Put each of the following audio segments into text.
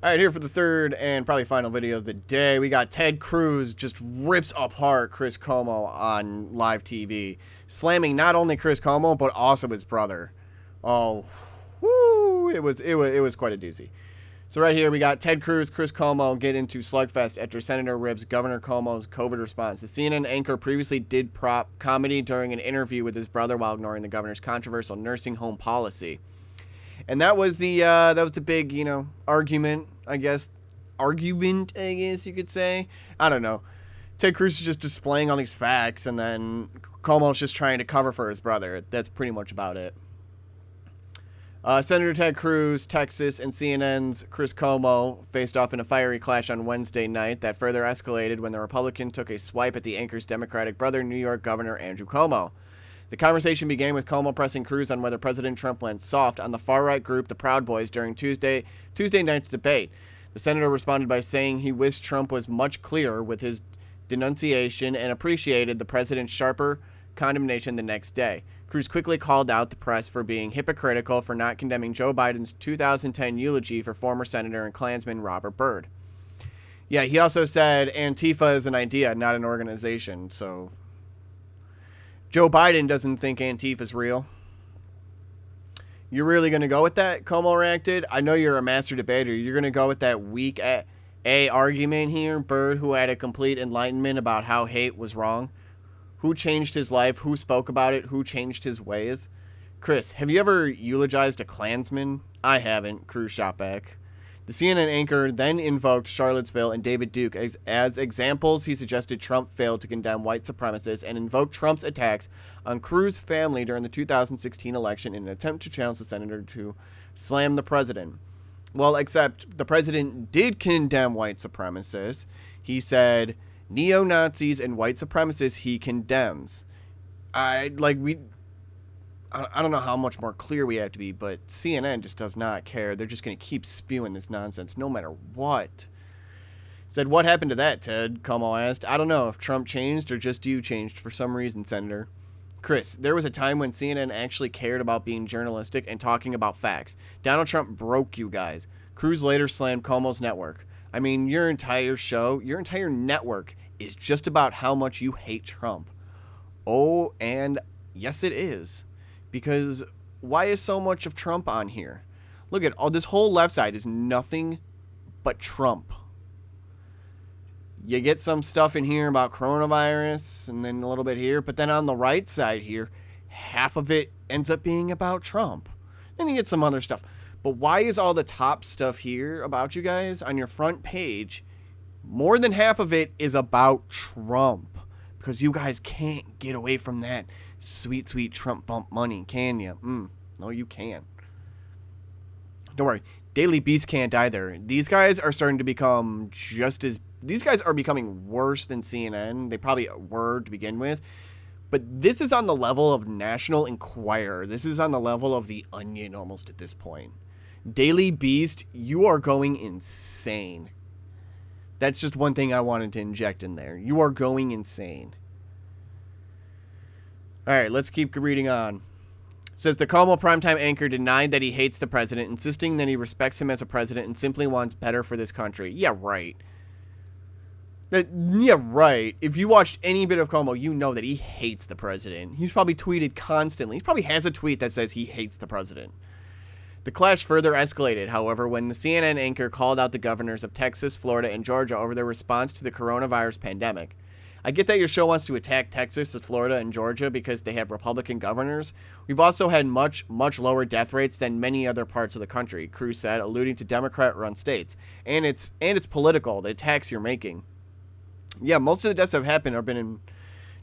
All right, here for the third and probably final video of the day, we got Ted Cruz just rips apart Chris Cuomo on live TV, slamming not only Chris Cuomo but also his brother. Oh, whoo! It was quite a doozy. So right here we got Ted Cruz, Chris Cuomo get into slugfest after Senator rips Governor Cuomo's COVID response. The CNN anchor previously did prop comedy during an interview with his brother while ignoring the governor's controversial nursing home policy. And that was the big, argument, I guess you could say. I don't know. Ted Cruz is just displaying all these facts, and then Cuomo's just trying to cover for his brother. That's pretty much about it. Senator Ted Cruz, Texas, and CNN's Chris Cuomo faced off in a fiery clash on Wednesday night that further escalated when the Republican took a swipe at the anchor's Democratic brother, New York Governor Andrew Cuomo. The conversation began with Cuomo pressing Cruz on whether President Trump went soft on the far-right group, the Proud Boys, during Tuesday night's debate. The senator responded by saying he wished Trump was much clearer with his denunciation and appreciated the president's sharper condemnation the next day. Cruz quickly called out the press for being hypocritical for not condemning Joe Biden's 2010 eulogy for former Senator and Klansman Robert Byrd. Yeah, he also said Antifa is an idea, not an organization, so Joe Biden doesn't think Antifa's real. You're really going to go with that? Cuomo reacted. I know you're a master debater. You're going to go with that weak A argument here? Byrd, who had a complete enlightenment about how hate was wrong. Who changed his life? Who spoke about it? Who changed his ways? Chris, have you ever eulogized a Klansman? I haven't, Cruz shot back. The CNN anchor then invoked Charlottesville and David Duke as examples. He suggested Trump failed to condemn white supremacists and invoked Trump's attacks on Cruz's family during the 2016 election in an attempt to challenge the senator to slam the president. Well, except the president did condemn white supremacists. He said neo-Nazis and white supremacists he condemns. I don't know how much more clear we have to be, but CNN just does not care. They're just going to keep spewing this nonsense no matter what. Said, what happened to that, Ted? Cuomo asked. I don't know if Trump changed or just you changed for some reason, Senator. Chris, there was a time when CNN actually cared about being journalistic and talking about facts. Donald Trump broke you guys. Cruz later slammed Cuomo's network. I mean, your entire show, your entire network is just about how much you hate Trump. Oh, and yes, it is. Because why is so much of Trump on here? Look at all this whole left side is nothing but Trump. You get some stuff in here about coronavirus and then a little bit here, but then on the right side here, half of it ends up being about Trump. Then you get some other stuff. But why is all the top stuff here about you guys on your front page, more than half of it is about Trump? Because you guys can't get away from that sweet, sweet Trump bump money, can you? No, you can't. Don't worry. Daily Beast can't either. These guys are starting to become these guys are becoming worse than CNN. They probably were to begin with. But this is on the level of National Enquirer. This is on the level of The Onion almost at this point. Daily Beast, you are going insane. That's just one thing I wanted to inject in there. You are going insane. All right, let's keep reading on. It says the Cuomo primetime anchor denied that he hates the president, insisting that he respects him as a president and simply wants better for this country. Yeah, right. Yeah, right. If you watched any bit of Cuomo, you know that he hates the president. He's probably tweeted constantly. He probably has a tweet that says he hates the president. The clash further escalated, however, when the CNN anchor called out the governors of Texas, Florida, and Georgia over their response to the coronavirus pandemic. I get that your show wants to attack Texas, Florida, and Georgia because they have Republican governors. We've also had much, much lower death rates than many other parts of the country, Cruz said, alluding to Democrat-run states. And it's political, the attacks you're making. Yeah, most of the deaths that have happened have been in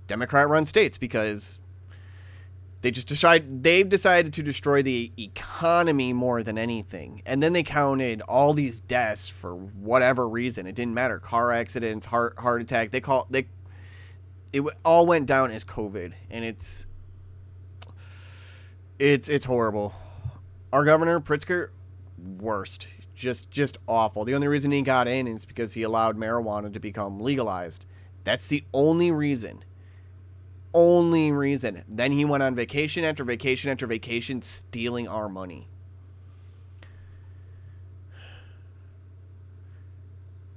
Democrat-run states because they've decided to destroy the economy more than anything. And then they counted all these deaths for whatever reason. It didn't matter. Car accidents, heart attack. It all went down as COVID. And it's horrible. Our governor, Pritzker, worst. Just awful. The only reason he got in is because he allowed marijuana to become legalized. That's the only reason. Only reason. Then he went on vacation after vacation after vacation stealing our money.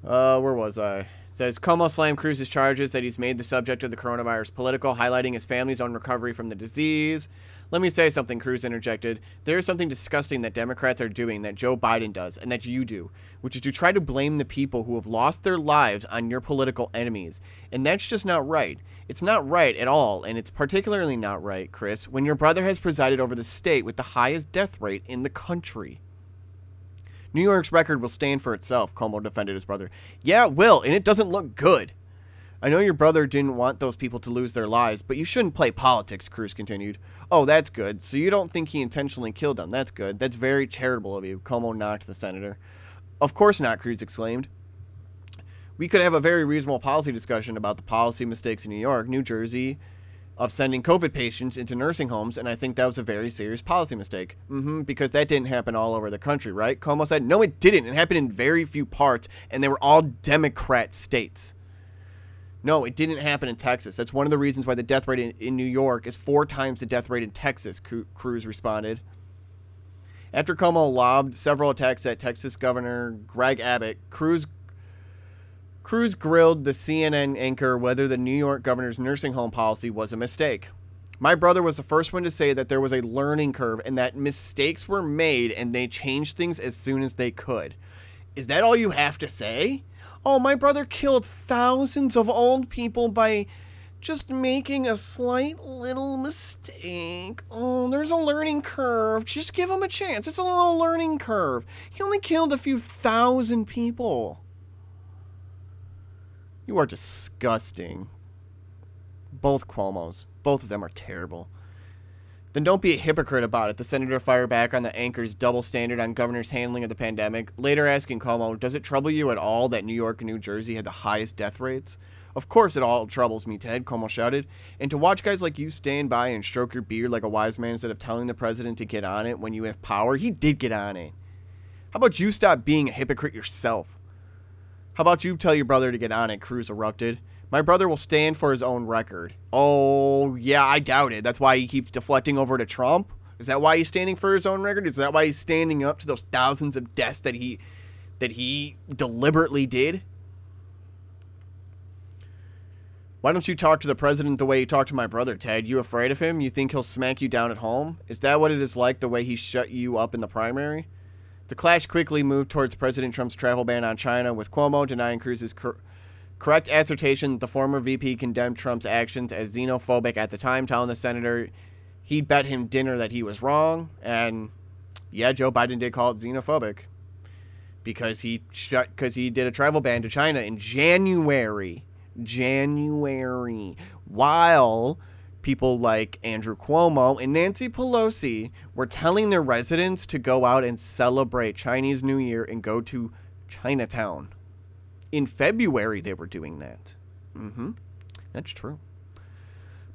Where was I? It says Cuomo slammed Cruz's charges that he's made the subject of the coronavirus political, highlighting his family's own recovery from the disease. Let me say something, Cruz interjected. There is something disgusting that Democrats are doing that Joe Biden does and that you do, which is to try to blame the people who have lost their lives on your political enemies. And that's just not right. It's not right at all, and it's particularly not right, Chris, when your brother has presided over the state with the highest death rate in the country. New York's record will stand for itself, Cuomo defended his brother. Yeah, it will, and it doesn't look good. I know your brother didn't want those people to lose their lives, but you shouldn't play politics, Cruz continued. Oh, that's good. So you don't think he intentionally killed them. That's good. That's very charitable of you, Cuomo knocked the senator. Of course not, Cruz exclaimed. We could have a very reasonable policy discussion about the policy mistakes in New York, New Jersey, of sending COVID patients into nursing homes, and I think that was a very serious policy mistake. Because that didn't happen all over the country, right? Cuomo said, no, it didn't. It happened in very few parts, and they were all Democrat states. No, it didn't happen in Texas. That's one of the reasons why the death rate in New York is 4 times the death rate in Texas, Cruz responded. After Cuomo lobbed several attacks at Texas Governor Greg Abbott, Cruz grilled the CNN anchor whether the New York governor's nursing home policy was a mistake. My brother was the first one to say that there was a learning curve and that mistakes were made and they changed things as soon as they could. Is that all you have to say? Oh, my brother killed thousands of old people by just making a slight little mistake. Oh, there's a learning curve. Just give him a chance. It's a little learning curve. He only killed a few thousand people. You are disgusting. Both Cuomos. Both of them are terrible. Then don't be a hypocrite about it, the senator fired back on the anchor's double standard on governor's handling of the pandemic, later asking Cuomo, does it trouble you at all that New York and New Jersey had the highest death rates? Of course it all troubles me, Ted, Cuomo shouted. And to watch guys like you stand by and stroke your beard like a wise man instead of telling the president to get on it when you have power, he did get on it. How about you stop being a hypocrite yourself? How about you tell your brother to get on it, Cruz erupted. My brother will stand for his own record. Oh, yeah, I doubt it. That's why he keeps deflecting over to Trump? Is that why he's standing for his own record? Is that why he's standing up to those thousands of deaths that he deliberately did? Why don't you talk to the president the way you talk to my brother, Ted? You afraid of him? You think he'll smack you down at home? Is that what it is like the way he shut you up in the primary? The clash quickly moved towards President Trump's travel ban on China, with Cuomo denying Cruz's correct assertion that the former VP condemned Trump's actions as xenophobic at the time, telling the senator he'd bet him dinner that he was wrong. And yeah, Joe Biden did call it xenophobic because he did a travel ban to China in January, while people like Andrew Cuomo and Nancy Pelosi were telling their residents to go out and celebrate Chinese New Year and go to Chinatown. In February, they were doing that. That's true.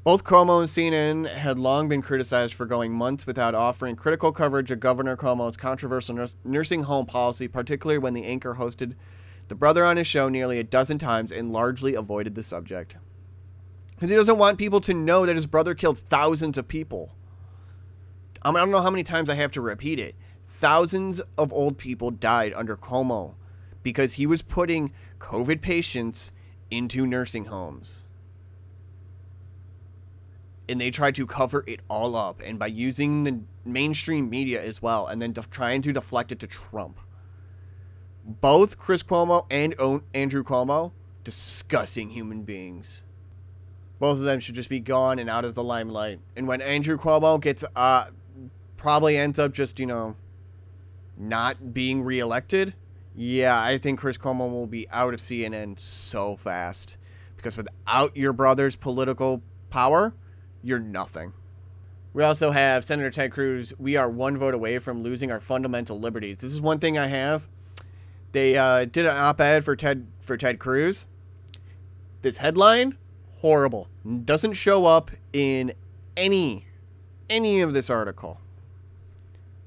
Both Cuomo and CNN had long been criticized for going months without offering critical coverage of Governor Cuomo's controversial nursing home policy, particularly when the anchor hosted the brother on his show nearly a dozen times and largely avoided the subject. Because he doesn't want people to know that his brother killed thousands of people. I don't know how many times I have to repeat it. Thousands of old people died under Cuomo because he was putting COVID patients into nursing homes. And they tried to cover it all up, and by using the mainstream media as well, and then trying to deflect it to Trump. Both Chris Cuomo and Andrew Cuomo, disgusting human beings. Both of them should just be gone and out of the limelight. And when Andrew Cuomo gets, probably ends up just, not being reelected, yeah, I think Chris Cuomo will be out of CNN so fast. Because without your brother's political power, you're nothing. We also have Senator Ted Cruz. We are one vote away from losing our fundamental liberties. This is one thing I have. They did an op-ed for Ted Cruz. This headline, horrible. Doesn't show up in any of this article.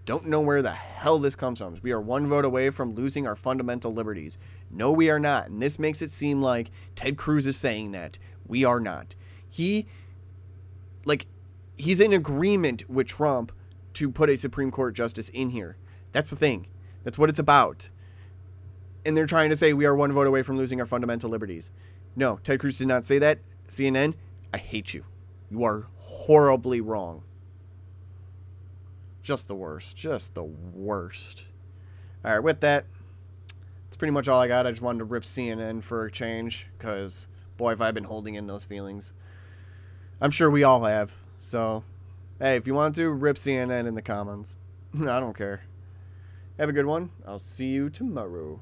Don't know where the hell this comes from. We are one vote away from losing our fundamental liberties. No, we are not. And this makes it seem like Ted Cruz is saying that. We are not. He's in agreement with Trump to put a Supreme Court justice in here. That's the thing. That's what it's about. and they're trying to say we are one vote away from losing our fundamental liberties. No, Ted Cruz did not say that. CNN, I hate you. You are horribly wrong. Just the worst. Just the worst. All right, with that, that's pretty much all I got. I just wanted to rip CNN for a change because, boy, have I been holding in those feelings. I'm sure we all have. So, hey, if you want to, rip CNN in the comments. I don't care. Have a good one. I'll see you tomorrow.